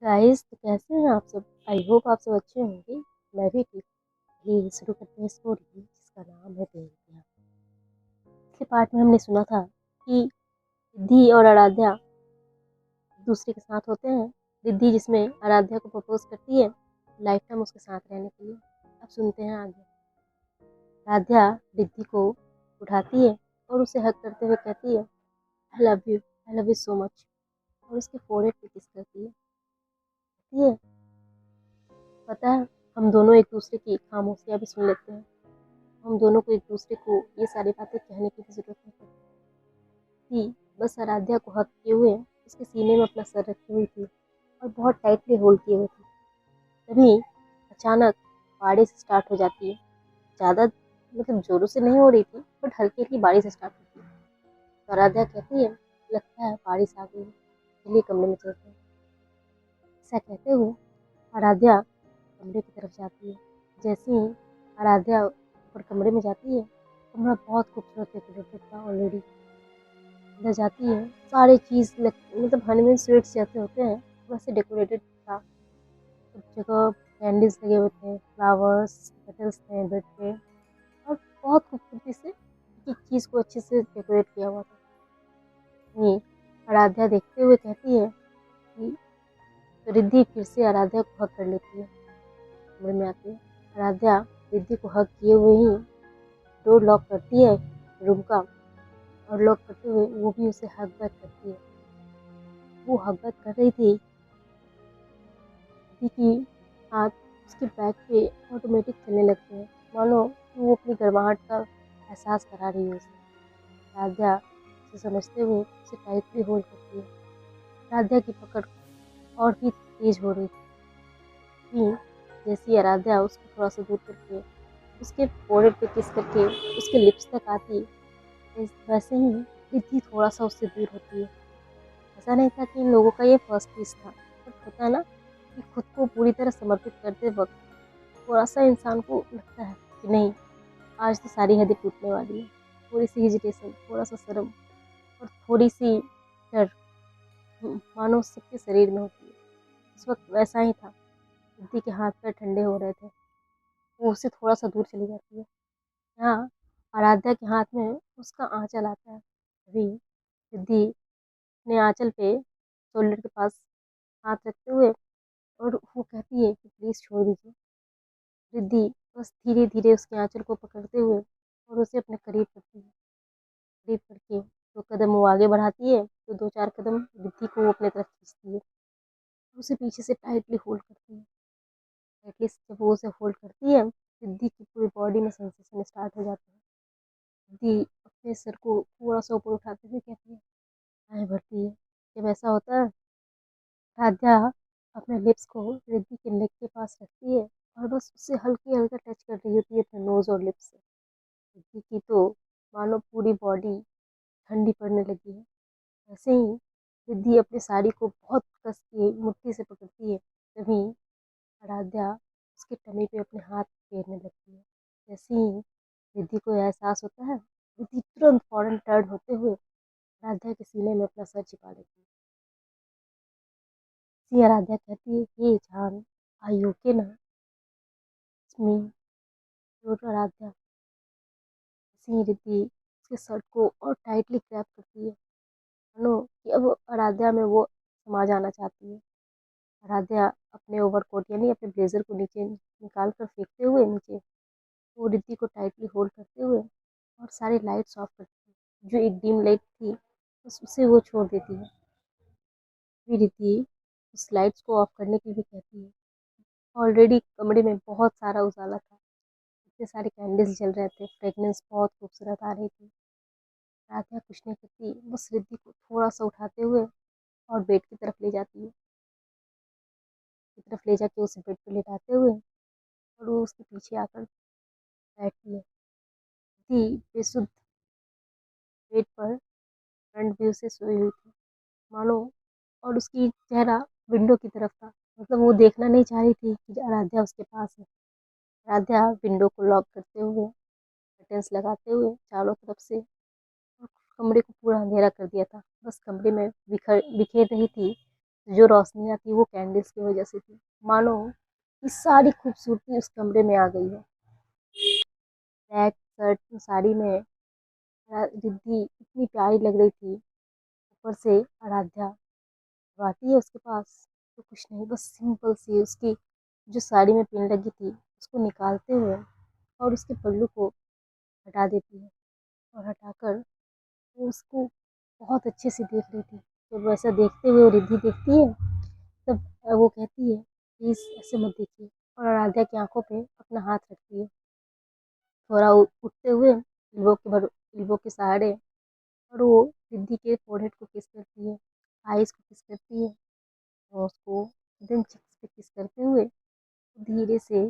Guys, तो कैसे हैं आप सब। आई होप आप सब अच्छे होंगे। मैं भी ठीक। ये शुरू करते हैं स्टोरी जिसका नाम है बेइंतिया। पिछले पार्ट में हमने सुना था कि रिद्धि और आराध्या एक दूसरे के साथ होते हैं। रिद्धि जिसमें आराध्या को प्रपोज करती है लाइफ टाइम उसके साथ रहने के लिए। अब सुनते हैं आगे। आराध्या रिद्धि को उठाती है और उसे हक करते हुए कहती है, I love you so much. और उसके फोrehead पे किस करती है। कहती है, पता है, हम दोनों एक दूसरे की खामोशियां भी सुन लेते हैं। हम दोनों को एक दूसरे को ये सारी बातें कहने की भी जरूरत नहीं पड़ती थी। बस आराध्या को हक किए हुए उसके सीने में अपना सर रखी हुई थी और बहुत टाइटली होल्ड किए हुए थी। तभी अचानक बारिश स्टार्ट हो जाती है। ज़्यादा जोरों से नहीं हो रही थी, बट हल्की हल्की बारिश स्टार्ट होती है। तो आराध्या कहती है, लगता है बारिश आ गई है, चलिए कमरे में चलते हैं। ऐसा कहते हुए आराध्या कमरे की तरफ जाती है। जैसे ही आराध्या ऊपर कमरे में जाती है, कमरा बहुत खूबसूरत डेकोरेटेड था ऑलरेडी। अंदर जाती है, सारी चीज़ हनीमून स्वीट्स जैसे होते हैं वैसे डेकोरेटेड था। सब जगह कैंडल्स लगे हुए थे, फ्लावर्स पेटल्स थे बेड पे, और बहुत खूबसूरती से एक एक चीज़ को अच्छे से डेकोरेट किया हुआ था। वहीं आराध्या देखते हुए कहती है कि रिद्धि फिर से आराध्या को हक कर लेती है। कमरे में आती है, आराध्या रिद्धि को हक किए हुए ही डोर लॉक करती है रूम का, और लॉक करते हुए वो भी उसे हक बैक करती है। वो हक बैक कर रही थी, रिद्धि की हाथ उसके बैक पे ऑटोमेटिक चलने लगते हैं, मानो कि वो अपनी गर्माहट का एहसास करा रही है उसे। राध्या उसे समझते हुए उसे टाइटली होल्ड करती है। राध्या की पकड़ और भी तेज हो रही थी। जैसी आराध्या उसको थोड़ा सा दूर करके उसके फोrehead पे किस करके उसके लिप्स तक आती, वैसे ही रिद्धि थोड़ा सा उससे दूर होती है। ऐसा नहीं था कि इन लोगों का ये फर्स्ट किस था, बट होता है ना कि खुद को पूरी तरह समर्पित करते वक्त थोड़ा सा इंसान को लगता है कि नहीं, आज तो सारी हदें टूटने वाली है। थोड़ी सी हेजिटेशन, थोड़ा सा शर्म और थोड़ी सी डर मानो सबके शरीर में होती है। उस वक्त वैसा ही था। रिद्धि के हाथ पैर ठंडे हो रहे थे, वो उससे थोड़ा सा दूर चली जाती है। यहाँ आराध्या के हाथ में उसका आंचल आता है। अभी रिद्धि अपने आंचल पे शोल्डर के पास हाथ रखते हुए और वो कहती है कि प्लीज छोड़ दीजिए। रिद्धि बस धीरे धीरे उसके आंचल को पकड़ते हुए और उसे अपने करीब करती है। करीब करके 2 कदम वो आगे बढ़ाती है तो 2-4 कदम रिद्धि को वो अपने तरफ खींचती है। उसे पीछे से टाइटली होल्ड करती है। टाइटली जब वो उसे होल्ड करती है, रिद्धि की पूरी बॉडी में सेंसेशन स्टार्ट हो जाता है। रिद्धि अपने सर को थोड़ा सा ऊपर उठाते हुए कहती है, आए भरती है। जब ऐसा होता है, राध्या अपने लिप्स को रिद्धि के नेक के पास रखती है और बस उससे हल्की हल्का टच कर रही होती है अपने नोज और लिप्स से। रिद्धि की तो मानो पूरी बॉडी ठंडी पड़ने लगी है। ऐसे ही रिद्धि अपनी साड़ी को बहुत कस के मुट्ठी से पकड़ती है। तभी आराध्या उसके टमी पे अपने हाथ फेरने लगती है। जैसे ही रिद्धि को एहसास होता है, रिद्धि तुरंत फौरन टर्न होते हुए आराध्या के सीने में अपना सर छिपा लेती है। सी आराध्या कहती है, हे जान, आई ओके ना, इट्स मी योर आराध्या। सी रिद्धि उसके शर्ट को और टाइटली ग्रैब करती है, मानो कि अब आराध्या में वो समा जाना चाहती है। आराध्या अपने ओवरकोट यानी अपने ब्लेजर को नीचे निकाल कर फेंकते हुए नीचे वो रिद्धि को टाइटली होल्ड करते हुए और सारी लाइट्स ऑफ करती है। जो एक डिम लाइट थी बस उसे वो छोड़ देती है। फिर रिद्धि उस लाइट्स को ऑफ करने के लिए कहती है। ऑलरेडी कमरे में बहुत सारा उजाला था, इतने सारे कैंडल्स जल रहे थे, फ्रेगनेंस बहुत खूबसूरत आ रही थी। राधिका कुछ नहीं करती, बस रिद्धि को थोड़ा सा उठाते हुए और बेड की तरफ ले जाती है। की तरफ ले जाके उसे बेड पे लेटाते हुए और वो उसके पीछे आकर बैठती है। रिद्धि बेसुध बेड पर फ्रंट व्यू से सोई हुई थी, मानो, और उसकी चेहरा विंडो की तरफ था। वो देखना नहीं चाह रही थी कि आराध्या उसके पास है। आराध्या विंडो को लॉक करते हुए, कर्टेंस लगाते हुए चारों तरफ से और कमरे को पूरा अंधेरा कर दिया था। बस कमरे में बिखेर बिखेर रही थी जो रोशनी आती वो कैंडल्स की वजह से थी। मानो कि सारी खूबसूरती उस कमरे में आ गई है। ब्लैक शर्ट साड़ी में रिद्धि इतनी प्यारी लग रही थी। ऊपर से आराध्या जब आती है उसके पास तो कुछ नहीं, बस सिंपल सी उसकी जो साड़ी में पिन लगी थी उसको निकालते हुए और उसके पल्लू को हटा देती है, और हटाकर वो उसको बहुत अच्छे से देख रही थी। जब वैसा देखते हुए वो रिद्धि देखती है तब वो कहती है प्लीज ऐसे मत देखिए, और आराध्या की आंखों पे अपना हाथ रखती है, थोड़ा उठते हुए इल्बो के सहारे, और वो रिद्धि के फोrehead को किस करती है, आईज को किस करती है, और उसको देन चिक्स पे किस करते हुए धीरे से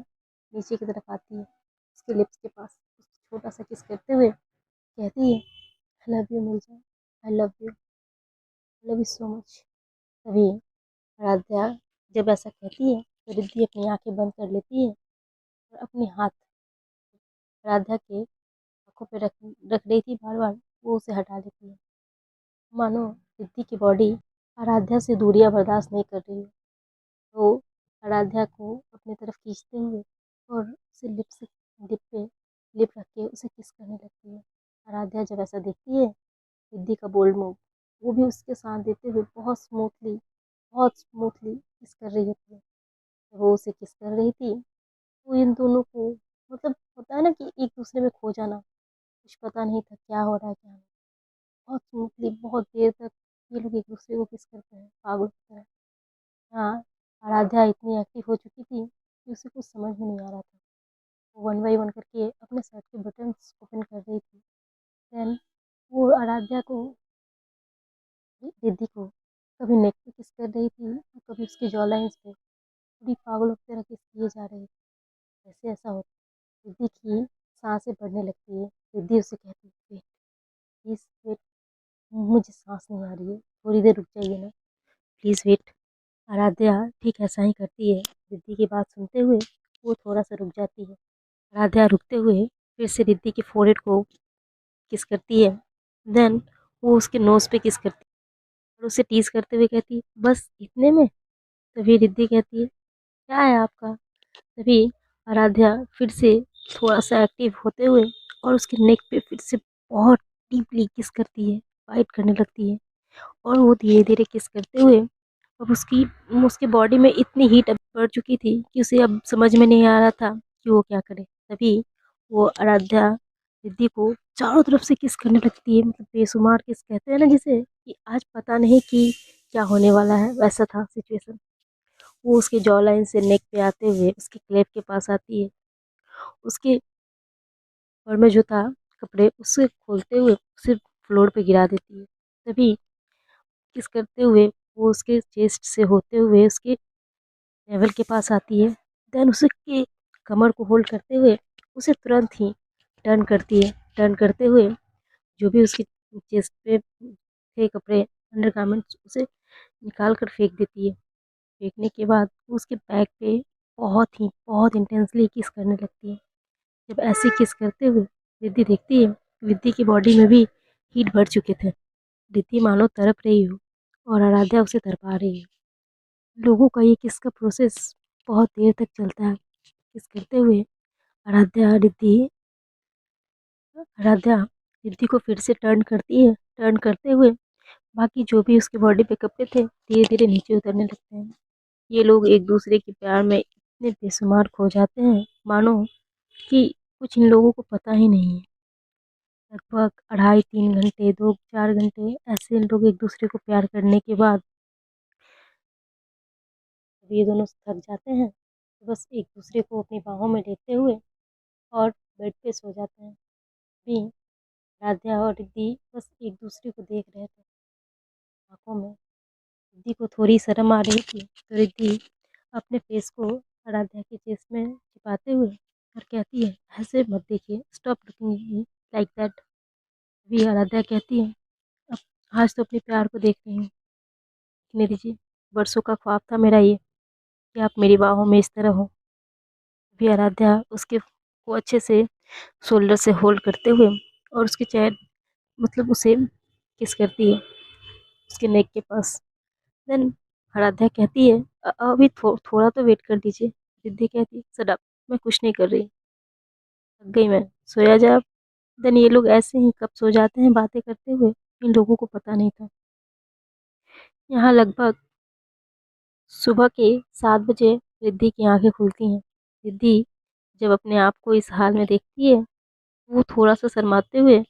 नीचे की तरफ आती है, उसके लिप्स के पास उसको छोटा सा किस करते हुए कहती है I love you Mirza, I love you, I love you so much. तभी आराध्या जब ऐसा कहती है तो रिद्धि अपनी आंखें बंद कर लेती है और अपने हाथ आराध्या के आंखों पे रख रही थी बार बार, वो उसे हटा लेती है। मानो रिद्धि की बॉडी आराध्या से दूरियां बर्दाश्त नहीं कर रही है। तो आराध्या को अपनी तरफ खींचते हुए और उसे लिप पे लिप रख के उसे किस करने लगती है। आराध्या जब ऐसा देखती है रिद्धि का बोल्ड मूव, वो भी उसके साथ देते हुए बहुत स्मूथली किस कर रही होती है। जब वो उसे किस कर रही थी तो इन दोनों को मतलब होता है ना कि एक दूसरे में खो जाना, कुछ पता नहीं था क्या हो रहा है क्या नहीं। बहुत स्मूथली बहुत देर तक ये लोग एक दूसरे को किस करते हैं पागल की तरह। हाँ, आराध्या इतनी एक्टिव हो चुकी थी कि उसे कुछ समझ में नहीं आ रहा था। वो वन बाई वन करके अपने शर्ट के बटन्स ओपन कर रही थी। देन वो आराध्या को रिद्धि को कभी नेक पे किस कर रही थी और कभी उसके जॉ लाइन्स पे, पूरी पागलों की तरह किस किए जा रहे थे। ऐसे ऐसा होता रिद्धि की सांसें बढ़ने लगती है। रिद्धि उसे कहती है वेट, प्लीज वेट, मुझे सांस नहीं आ रही है, थोड़ी देर रुक जाइए ना, प्लीज वेट। आराध्या ठीक ऐसा ही करती है। रिद्धि की बात सुनते हुए वो थोड़ा सा रुक जाती है। आराध्या रुकते हुए फिर से रिद्धि के फोrehead को किस करती है। देन वो उसके नोज पे किस करती है और उसे टीज करते हुए कहती है बस इतने में। तभी रिद्धि कहती है क्या है आपका। तभी आराध्या फिर से थोड़ा सा एक्टिव होते हुए और उसके नेक पे फिर से बहुत डीपली किस करती है, फाइट करने लगती है। और वो धीरे धीरे किस करते हुए अब उसके बॉडी में इतनी हीट अब बढ़ चुकी थी कि उसे अब समझ में नहीं आ रहा था कि वो क्या करे। तभी वो आराध्या रिद्धि को चारों तरफ से किस करने लगती है, मतलब बेशुमार किस कहते हैं ना जिसे, कि आज पता नहीं कि क्या होने वाला है, वैसा था सिचुएशन। वो उसके जॉ लाइन से नेक पे आते हुए उसके क्लेप के पास आती है, उसके और में जो था कपड़े उसे खोलते हुए उसे फ्लोर पे गिरा देती है। तभी किस करते हुए वो उसके चेस्ट से होते हुए उसके लेवल के पास आती है। देन उसके कमर को होल्ड करते हुए उसे तुरंत ही टर्न करती है। टर्न करते हुए जो भी उसके चेस्ट पे थे कपड़े अंडरगारमेंट्स उसे निकाल कर फेंक देती है। फेंकने के बाद उसके बैक पे बहुत इंटेंसली किस करने लगती है। जब ऐसे किस करते हुए रिद्धि देखती है रिद्धि की बॉडी में भी हीट बढ़ चुके थे। रिद्धि मानो तड़प रही हो और आराध्या उसे तड़पा रही है। लोगों का ये किस का प्रोसेस बहुत देर तक चलता है। किस करते हुए आराध्या रिद्धि आराध्या रिद्धि को फिर से टर्न करती है। टर्न करते हुए बाकी जो भी उसके बॉडी पे कपड़े थे धीरे धीरे नीचे उतरने लगते हैं। ये लोग एक दूसरे के प्यार में इतने बेशुमार खो जाते हैं मानो कि कुछ इन लोगों को पता ही नहीं है। लगभग 2.5-3 घंटे 2-4 घंटे ऐसे इन लोग एक दूसरे को प्यार करने के बाद जब ये दोनों थक जाते हैं तो बस एक दूसरे को अपनी बाहों में लेते हुए और बेड पे सो जाते हैं। भी राध्या और रिद्धि बस एक दूसरे को देख रहे थे आंखों में। रिद्धि को थोड़ी शर्म आ रही थी तो रिद्धि अपने फेस को आराध्या के चेस्ट में छिपाते हुए और कहती है ऐसे मत देखिए, स्टॉप लुकिंग लाइक दैट। भी आराध्या कहती है अब आज तो अपने प्यार को देख रही हूँ, देखने दीजिए, बरसों का ख्वाब था मेरा ये कि आप मेरी बाहों में इस तरह हो। भी आराध्या उसके को अच्छे से शोल्डर से होल्ड करते हुए और उसके चेहरे मतलब उसे किस करती है उसके नेक के पास। देन आराध्या कहती है, अभी थोड़ा तो वेट कर दीजिए। रिद्धि कहती है, सट अप, मैं कुछ नहीं कर रही, थक गई मैं, सोया जा अब। देन ये लोग ऐसे ही कब सो जाते हैं बातें करते हुए, इन लोगों को पता नहीं था। यहाँ लगभग सुबह के 7 बजे रिद्धि की आंखें खुलती हैं। रिद्धि जब अपने आप को इस हाल में देखती है, वो थोड़ा सा शर्माते हुए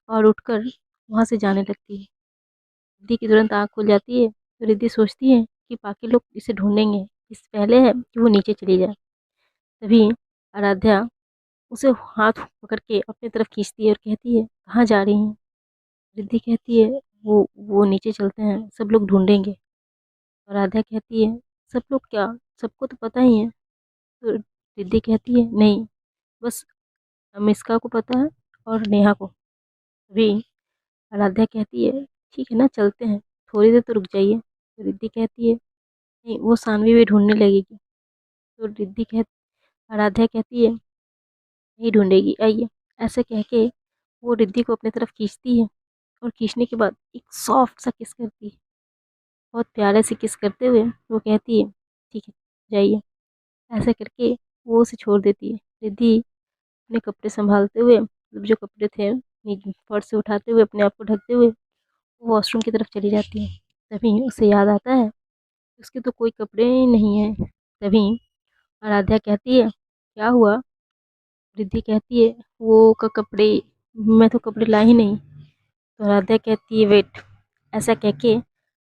और उठकर वहां से जाने लगती है। रिद्धि की तुरंत आंख खुल जाती है तो रिद्धि सोचती है कि बाकी लोग इसे ढूंढेंगे, इससे पहले है कि वो नीचे चली जाए। तभी आराध्या उसे हाथ पकड़ के अपनी तरफ खींचती है और कहती है, कहाँ जा रही हैं? रिद्धि कहती है, वो नीचे चलते हैं, सब लोग ढूंढेंगे। और आराध्या कहती है, सब लोग क्या? सबको तो पता ही है। तो रिद्धि कहती है, नहीं, बस मिस्का को पता है और नेहा को। तभी आराध्या कहती है, ठीक है ना, चलते हैं, थोड़ी देर तो रुक जाइए। तो रिद्धि कहती है, नहीं, वो सानवी भी ढूंढने लगेगी। तो आराध्या कहती है, नहीं ढूंढेगी, आइए। ऐसे कह के वो रिद्धि को अपनी तरफ खींचती है और खींचने के बाद एक सॉफ्ट सा किस करती है। बहुत प्यारे से किस करते हुए वो कहती है, ठीक है, जाइए। ऐसे करके वो उसे छोड़ देती है। रिद्धि अपने कपड़े संभालते हुए, मतलब जो कपड़े थे फर्श से उठाते हुए अपने आप को ढकते हुए वो वॉशरूम की तरफ चली जाती है। तभी उसे याद आता है उसके तो कोई कपड़े ही नहीं है। तभी आराध्या कहती है, क्या हुआ? रिद्धि कहती है, वो का कपड़े, मैं तो कपड़े ला ही नहीं। तो आराध्या कहती है, वेट। ऐसा कह के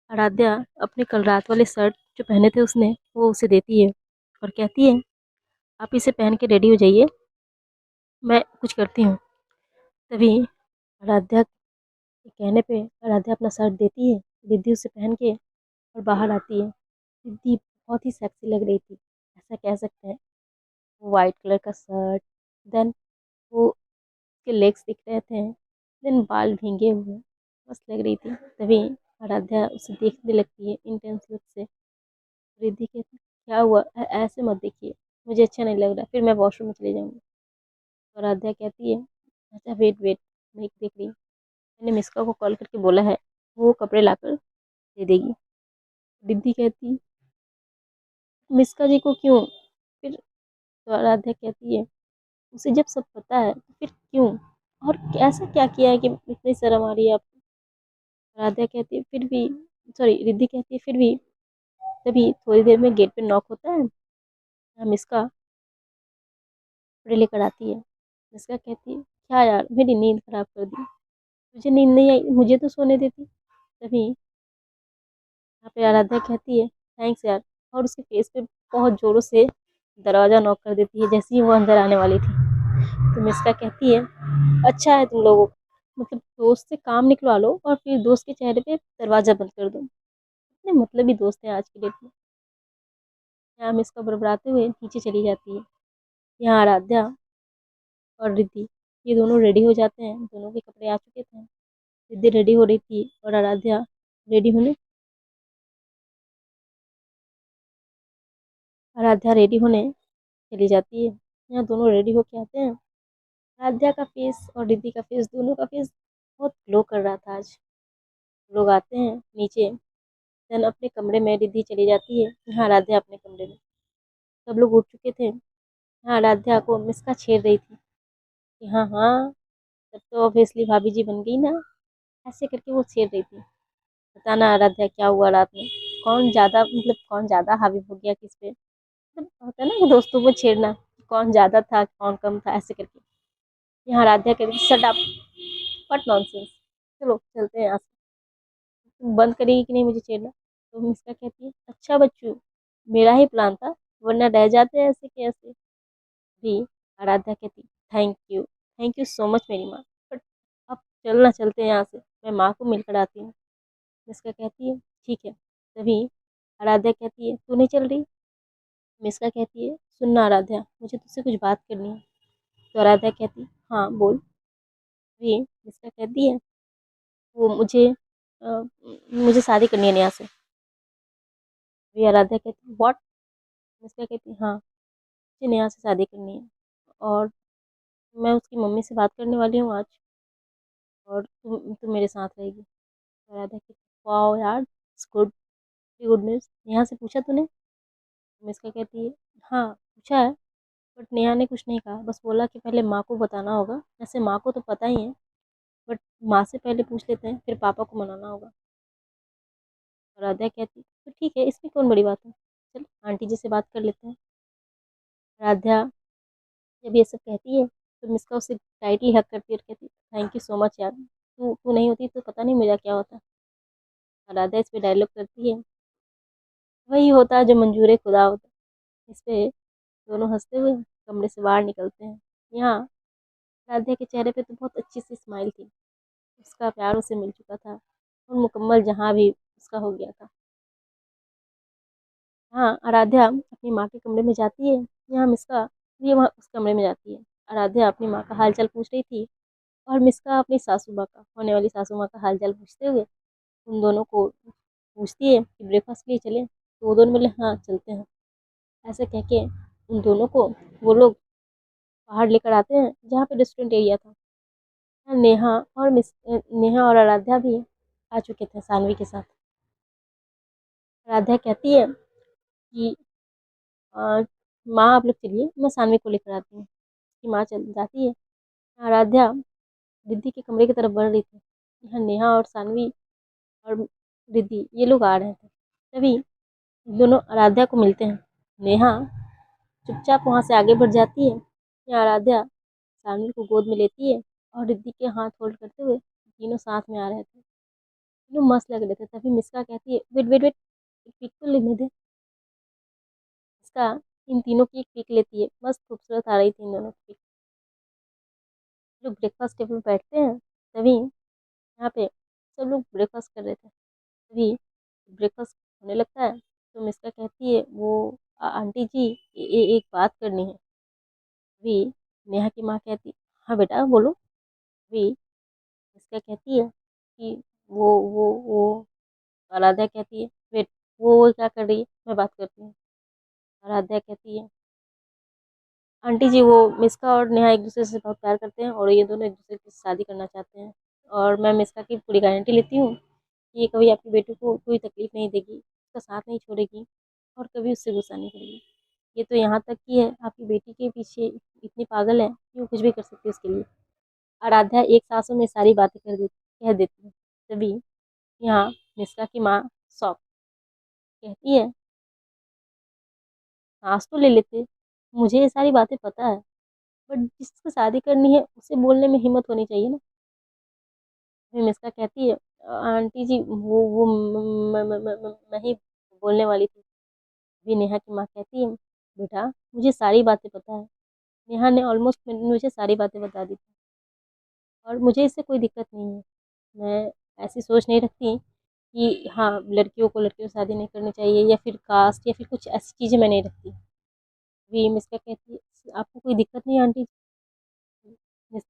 आराध्या अपने कल रात वाले शर्ट जो पहने थे उसने, वो उसे देती है और कहती है, आप इसे पहन के रेडी हो जाइए, मैं कुछ करती हूँ। तभी आराध्या के कहने पे आराध्या अपना शर्ट देती है। रिद्धि उसे पहन के और बाहर आती है। रिद्धि बहुत ही सेक्सी लग रही थी, ऐसा कह सकते हैं। वाइट कलर का शर्ट, देन वो के लेग्स दिख रहे थे, देन बाल भींगे हुए, मस्त लग रही थी। तभी आराध्या उसे देखने लगती है इंटेंस लुक से। रिद्धि कहती, क्या हुआ? ऐसे मत देखिए, मुझे अच्छा नहीं लग रहा, फिर मैं वॉशरूम में चली जाऊंगी। तो आराध्या कहती है, अच्छा वेट वेट, मैं देख रही हूँ। मैंने मिस्का को कॉल करके बोला है, वो कपड़े लाकर दे देगी। रिद्धि कहती, मिस्का जी को क्यों? फिर तो आराध्या कहती है, उसे जब सब पता है तो फिर क्यों? और ऐसा क्या किया है कि इतनी शर्म आ रही है आपको? आराध्या कहती है, फिर भी, सॉरी, रिद्धि कहती है, फिर भी। तभी थोड़ी देर में गेट पे नॉक होता है। हम इसका कपड़े लेकर आती है। मिस्का कहती है, क्या यार, मेरी नींद खराब कर दी। मुझे नींद नहीं आई, मुझे तो सोने देती। तभी यहाँ पे आराध्या कहती है, थैंक्स यार, और उसके फेस पे बहुत जोरों से दरवाजा नॉक कर देती है जैसे ही वो अंदर आने वाली थी। तो मिस्का कहती है, अच्छा है तुम लोगों को, मतलब दोस्त से काम निकलवा लो और फिर दोस्त के चेहरे पे दरवाजा बंद कर दो। इतने मतलबी दोस्त हैं आज की डेट में। यहाँ मिस्का बड़बड़ाते हुए नीचे चली जाती है। यहाँ आराध्या और रिद्धि, ये दोनों रेडी हो जाते हैं। दोनों के कपड़े आ चुके थे। रिद्धि रेडी हो रही थी और आराध्या रेडी होने आराध्या रेडी होने चली जाती है। यहाँ दोनों रेडी होके आते हैं। आराध्या का फेस और रिद्धि का फेस, दोनों का फेस बहुत ग्लो कर रहा था आज। लोग आते हैं नीचे, देन अपने कमरे में रिद्धि चली जाती है। यहाँ आराध्या अपने कमरे में, सब लोग उठ चुके थे। यहाँ आराध्या को मिस्का छेड़ रही थी कि हाँ हाँ, तब तो ऑब्वियसली भाभी जी बन गई ना, ऐसे करके वो छेड़ रही थी। बताना आराध्या, क्या हुआ रात में? कौन ज्यादा, मतलब कौन ज्यादा हावी हो गया किस पे? मतलब होता है ना कि दोस्तों को छेड़ना, कौन ज्यादा था कौन कम था, ऐसे करके। यहाँ आराध्या कहती, शट अप, व्हाट नॉनसेंस, चलो चलते हैं यहाँ से, तुम बंद करेगी कि नहीं मुझे छेड़ना? तो मिस्का कहती है, अच्छा बच्चू, मेरा ही प्लान था, वरना रह जाते ऐसे कैसे भी। आराध्या कहती, थैंक यू सो मच मेरी माँ, बट अब चलना, चलते हैं यहाँ से, मैं माँ को मिलकर आती हूँ। मिस्का कहती है, ठीक है। तभी आराध्या कहती है, तू नहीं चल रही? मिस्का कहती है, सुनना आराध्या, मुझे तुझसे कुछ बात करनी है। तो आराध्या कहती, हाँ बोल। तभी मिस्का कहती है, वो मुझे शादी करनी है नेहा से। तभी आराध्या कहती, व्हाट? मिस्का कहती, हाँ, मुझे नेहा से शादी करनी है, और मैं उसकी मम्मी से बात करने वाली हूँ आज, और तुम मेरे साथ रहेगी। तो आराध्या कहती, वाह यार, it's good, good news, Neha से पूछा तूने? मिस्का कहती है, हाँ पूछा है, बट नेहा ने कुछ नहीं कहा, बस बोला कि पहले माँ को बताना होगा। वैसे माँ को तो पता ही है, बट माँ से पहले पूछ लेते हैं, फिर पापा को मनाना होगा। राधा कहती, तो ठीक है, इसमें कौन बड़ी बात है, चल आंटी जी से बात कर लेते हैं। राधा जब ये सब कहती है तो मिस्का उसे टाइटली हक करती है और कहती, थैंक यू सो मच यार, तू तू नहीं होती तो पता नहीं मेरा क्या होता। राधा इस पे डायलॉग करती है, वही होता है जो मंजूर खुदा होता है। इस पे दोनों हंसते हुए कमरे से बाहर निकलते हैं। यहाँ राधा के चेहरे पे तो बहुत अच्छी सी स्माइल थी, उसका प्यार उसे मिल चुका था और मुकम्मल जहाँ भी उसका हो गया था। हाँ, आराध्या अपनी माँ के कमरे में जाती है। यहाँ मिस्का भी वहाँ उस कमरे में जाती है। आराध्या अपनी माँ का हालचाल पूछ रही थी और मिस्का अपनी सासू माँ का, होने वाली सासू माँ का हालचाल पूछते हुए उन दोनों को पूछती है कि ब्रेकफास्ट के लिए चलें, तो वो दोनों बोले हाँ चलते हैं। ऐसे कह के उन दोनों को वो लोग बाहर लेकर आते हैं जहाँ पे रेस्टोरेंट एरिया था। नेहा और आराध्या भी आ चुके थे सानवी के साथ। आराध्या कहती है कि "अ, माँ आप लोग चलिए, मैं सानवी को लेकर आती हूँ।" उसकी माँ चल जाती है। आराध्या रिद्धि के कमरे की तरफ बढ़ रही थी। यहाँ नेहा और सानवी और रिद्धि ये लोग आ रहे थे। तभी दोनों आराध्या को मिलते हैं। नेहा चुपचाप वहाँ से आगे बढ़ जाती है। यहाँ आराध्या सानवी को गोद में लेती है और रिद्धि के हाथ होल्ड करते हुए तीनों साथ में आ रहे थे। तीनों मस्त लग रहे थे। तभी मिस्का कहती है, वेट वेट वेट, एक पिक तो लेने दे। मिस्का इन तीनों की एक पिक लेती है। मस्त खूबसूरत आ रही थी इन दोनों की पिक। लोग ब्रेकफास्ट टेबल पर बैठते हैं। तभी यहाँ पे सब लोग ब्रेकफास्ट कर रहे थे। तभी ब्रेकफास्ट होने लगता है तो मिस्का कहती है, वो आंटी जी एक बात करनी है। तभी नेहा की माँ कहती, हाँ बेटा बोलो। तभी मिस्का कहती है कि वो आराध्या कहती है, वेट, वो क्या कर रही है, मैं बात करती हूँ। आराध्या कहती है, आंटी जी वो मिस्का और नेहा एक दूसरे से बहुत प्यार करते हैं और ये दोनों एक दूसरे की शादी करना चाहते हैं, और मैं मिस्का की पूरी गारंटी लेती हूँ कि ये कभी आपकी बेटी को कोई तकलीफ नहीं देगी, उसका साथ नहीं छोड़ेगी और कभी उससे गुस्सा नहीं करेगी। ये तो यहाँ तक कि है आपकी बेटी के पीछे इतनी पागल है कि वो कुछ भी कर सकती है उसके लिए। आराध्या एक सांसों में सारी बातें कह देती है। तभी यहाँ मिस्का की माँ शॉक कहती है, सांस तो ले लेते, मुझे ये सारी बातें पता है, बट जिससे शादी करनी है उसे बोलने में हिम्मत होनी चाहिए ना। फिर मिस्का कहती है, आंटी जी वो मैं ही बोलने वाली थी। भी नेहा की माँ कहती है, बेटा मुझे सारी बातें पता है। नेहा ने ऑलमोस्ट मुझे सारी बातें बता दी थी और मुझे इससे कोई दिक्कत नहीं है। मैं ऐसी सोच नहीं रखती कि हाँ लड़कियों को लड़कियों से शादी नहीं करनी चाहिए या फिर कास्ट या फिर कुछ ऐसी चीज़ें मैं नहीं रखती। भी मिस्का कहती है, आपको कोई दिक्कत नहीं आंटी? मिस-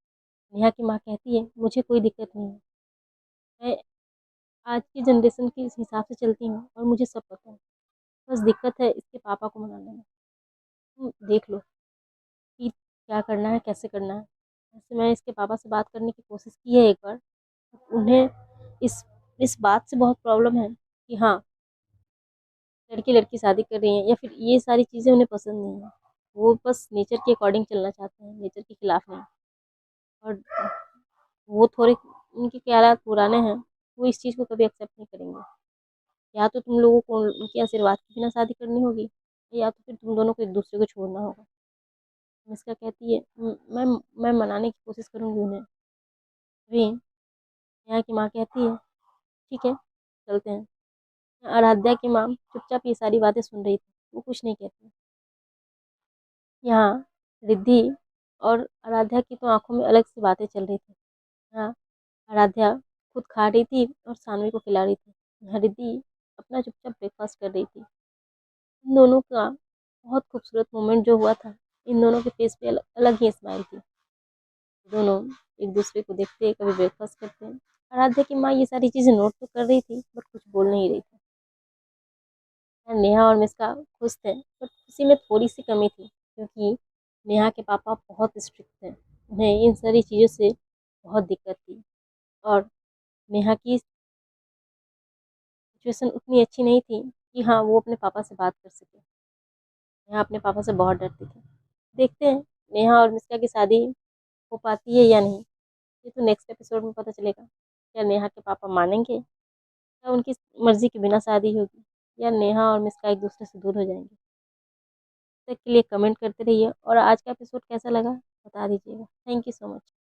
नेहा की माँ कहती है, मुझे कोई दिक्कत नहीं है, मैं आज की जनरेशन के इस हिसाब से चलती हूँ और मुझे सब पता है। बस दिक्कत है इसके पापा को मनाने में। तुम देख लो कि क्या करना है, कैसे करना है। वैसे मैंने इसके पापा से बात करने की कोशिश की है एक बार। उन्हें इस इस बात से बहुत प्रॉब्लम है कि हाँ लड़की लड़की शादी कर रही है या फिर ये सारी चीज़ें उन्हें पसंद नहीं है। वो बस नेचर के अकॉर्डिंग चलना चाहते हैं, नेचर के खिलाफ नहीं। और वो थोड़े उनके ख्यालात पुराने हैं, वो इस चीज़ को कभी एक्सेप्ट नहीं करेंगे। या तो तुम लोगों को उनके आशीर्वाद के बिना शादी करनी होगी या तो फिर तुम दोनों को एक दूसरे को छोड़ना होगा। मिस्का कहती है, मैं मनाने की कोशिश करूंगी उन्हें। अभी यहाँ की माँ कहती है, ठीक है चलते हैं। आराध्या की माँ चुपचाप ये सारी बातें सुन रही थी, वो कुछ नहीं कहती। यहाँ रिद्धि और आराध्या की तो आंखों में अलग सी बातें चल रही थी। यहाँ आराध्या खुद खा रही थी और सानवी को खिला रही थी। यहाँ रिद्धि अपना चुपचाप ब्रेकफास्ट कर रही थी। इन दोनों का बहुत खूबसूरत मोमेंट जो हुआ था, इन दोनों के फेस पे अलग अलग ही स्माइल थी। दोनों एक दूसरे को देखते कभी ब्रेकफास्ट करते हैं। आराध्या की माँ ये सारी चीज़ें नोट तो कर रही थी बट कुछ बोल नहीं रही थी। नेहा और मिस्का खुश थे बट खुशी में थोड़ी सी कमी थी क्योंकि नेहा के पापा बहुत स्ट्रिक्ट थे। उन्हें इन सारी चीज़ों से बहुत दिक्कत थी और नेहा की सिचुएशन उतनी अच्छी नहीं थी कि हाँ वो अपने पापा से बात कर सके। नेहा अपने पापा से बहुत डरती थी। देखते हैं नेहा और मिश्रा की शादी हो पाती है या नहीं, ये तो नेक्स्ट एपिसोड में पता चलेगा। क्या नेहा के पापा मानेंगे, या उनकी मर्जी के बिना शादी होगी, या नेहा और मिश्रा एक दूसरे से दूर हो जाएंगे। तब तक के लिए कमेंट करते रहिए, और आज का एपिसोड कैसा लगा बता दीजिएगा। Thank you so much.